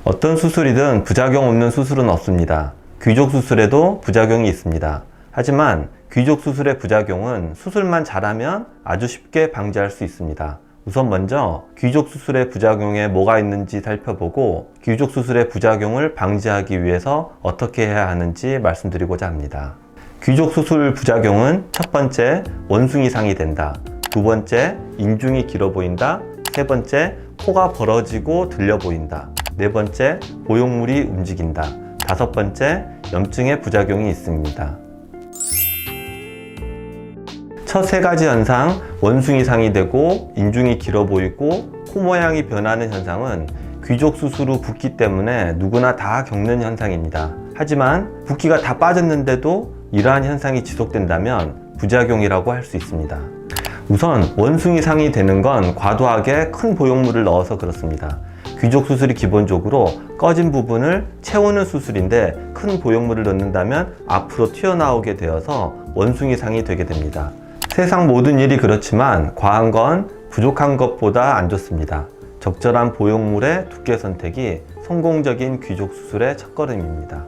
어떤 수술이든 부작용 없는 수술은 없습니다. 귀족 수술에도 부작용이 있습니다. 하지만 귀족 수술의 부작용은 수술만 잘하면 아주 쉽게 방지할 수 있습니다. 우선 먼저 귀족 수술의 부작용에 뭐가 있는지 살펴보고 귀족 수술의 부작용을 방지하기 위해서 어떻게 해야 하는지 말씀드리고자 합니다. 귀족 수술 부작용은 첫 번째, 원숭이상이 된다. 두 번째, 인중이 길어 보인다. 세 번째, 코가 벌어지고 들려 보인다. 네 번째, 보형물이 움직인다. 다섯 번째, 염증의 부작용이 있습니다. 첫 세 가지 현상, 원숭이상이 되고 인중이 길어 보이고 코 모양이 변하는 현상은 귀족 수술 후 붓기 때문에 누구나 다 겪는 현상입니다. 하지만 붓기가 다 빠졌는데도 이러한 현상이 지속된다면 부작용이라고 할 수 있습니다. 우선 원숭이상이 되는 건 과도하게 큰 보형물을 넣어서 그렇습니다. 귀족 수술이 기본적으로 꺼진 부분을 채우는 수술인데 큰 보형물을 넣는다면 앞으로 튀어나오게 되어서 원숭이상이 되게 됩니다. 세상 모든 일이 그렇지만 과한 건 부족한 것보다 안 좋습니다. 적절한 보형물의 두께 선택이 성공적인 귀족 수술의 첫걸음입니다.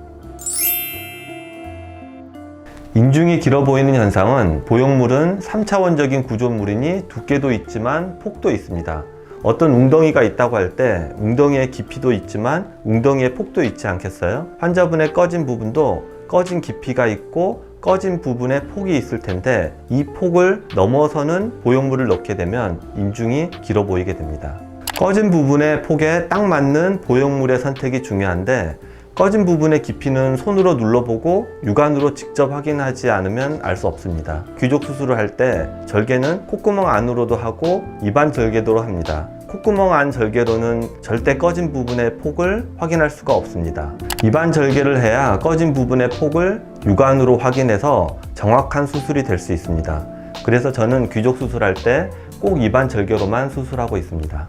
인중이 길어 보이는 현상은 보형물은 3차원적인 구조물이니 두께도 있지만 폭도 있습니다. 어떤 웅덩이가 있다고 할 때 웅덩이의 깊이도 있지만 웅덩이의 폭도 있지 않겠어요? 환자분의 꺼진 부분도 꺼진 깊이가 있고 꺼진 부분에 폭이 있을 텐데 이 폭을 넘어서는 보형물을 넣게 되면 인중이 길어 보이게 됩니다. 꺼진 부분의 폭에 딱 맞는 보형물의 선택이 중요한데 꺼진 부분의 깊이는 손으로 눌러보고 육안으로 직접 확인하지 않으면 알 수 없습니다. 귀족 수술을 할 때 절개는 콧구멍 안으로도 하고 입안 절개도로 합니다. 콧구멍 안 절개로는 절대 꺼진 부분의 폭을 확인할 수가 없습니다. 입안 절개를 해야 꺼진 부분의 폭을 육안으로 확인해서 정확한 수술이 될 수 있습니다. 그래서 저는 귀족 수술할 때 꼭 입안 절개로만 수술하고 있습니다.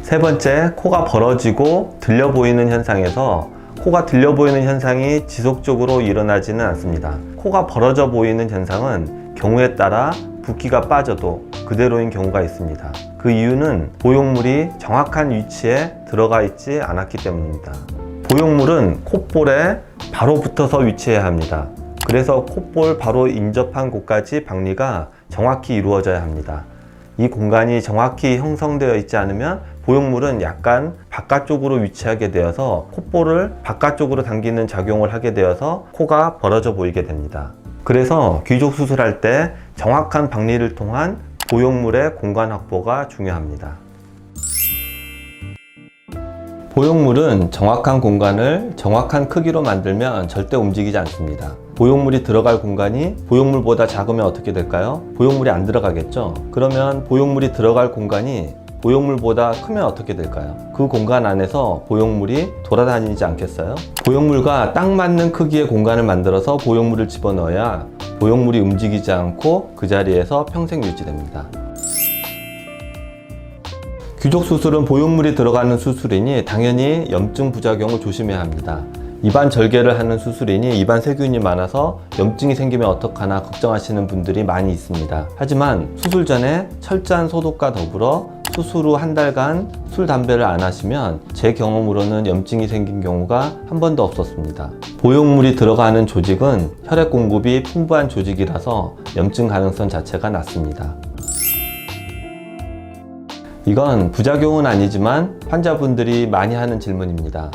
세 번째, 코가 벌어지고 들려 보이는 현상에서 코가 들려 보이는 현상이 지속적으로 일어나지는 않습니다. 코가 벌어져 보이는 현상은 경우에 따라 붓기가 빠져도 그대로인 경우가 있습니다. 그 이유는 보형물이 정확한 위치에 들어가 있지 않았기 때문입니다. 보형물은 콧볼에 바로 붙어서 위치해야 합니다. 그래서 콧볼 바로 인접한 곳까지 박리가 정확히 이루어져야 합니다. 이 공간이 정확히 형성되어 있지 않으면 보형물은 약간 바깥쪽으로 위치하게 되어서 콧볼을 바깥쪽으로 당기는 작용을 하게 되어서 코가 벌어져 보이게 됩니다. 그래서 귀족 수술할 때 정확한 박리를 통한 보형물의 공간 확보가 중요합니다. 보형물은 정확한 공간을 정확한 크기로 만들면 절대 움직이지 않습니다. 보형물이 들어갈 공간이 보형물보다 작으면 어떻게 될까요? 보형물이 안 들어가겠죠? 그러면 보형물이 들어갈 공간이 보형물보다 크면 어떻게 될까요? 그 공간 안에서 보형물이 돌아다니지 않겠어요? 보형물과 딱 맞는 크기의 공간을 만들어서 보형물을 집어넣어야 보형물이 움직이지 않고 그 자리에서 평생 유지됩니다. 귀족 수술은 보형물이 들어가는 수술이니 당연히 염증 부작용을 조심해야 합니다. 입안 절개를 하는 수술이니 입안 세균이 많아서 염증이 생기면 어떡하나 걱정하시는 분들이 많이 있습니다. 하지만 수술 전에 철저한 소독과 더불어 수술 후 한 달간 술, 담배를 안 하시면 제 경험으로는 염증이 생긴 경우가 한 번도 없었습니다. 보형물이 들어가는 조직은 혈액 공급이 풍부한 조직이라서 염증 가능성 자체가 낮습니다. 이건 부작용은 아니지만 환자분들이 많이 하는 질문입니다.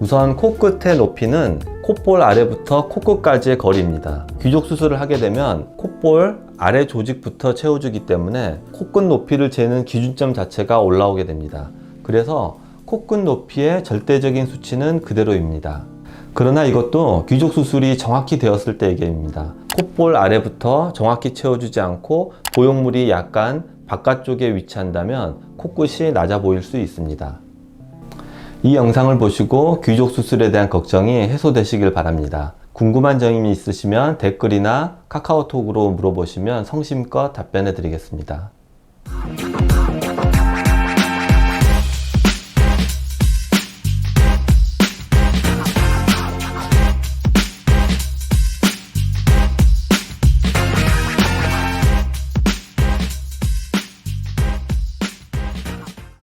우선 코끝의 높이는 콧볼 아래부터 코끝까지의 거리입니다. 귀족 수술을 하게 되면 콧볼 아래 조직부터 채워주기 때문에 코끝 높이를 재는 기준점 자체가 올라오게 됩니다. 그래서 코끝 높이의 절대적인 수치는 그대로입니다. 그러나 이것도 귀족 수술이 정확히 되었을 때 얘기입니다. 콧볼 아래부터 정확히 채워주지 않고 보형물이 약간 바깥쪽에 위치한다면 코끝이 낮아 보일 수 있습니다. 이 영상을 보시고 귀족 수술에 대한 걱정이 해소되시길 바랍니다. 궁금한 점이 있으시면 댓글이나 카카오톡으로 물어보시면 성심껏 답변해 드리겠습니다.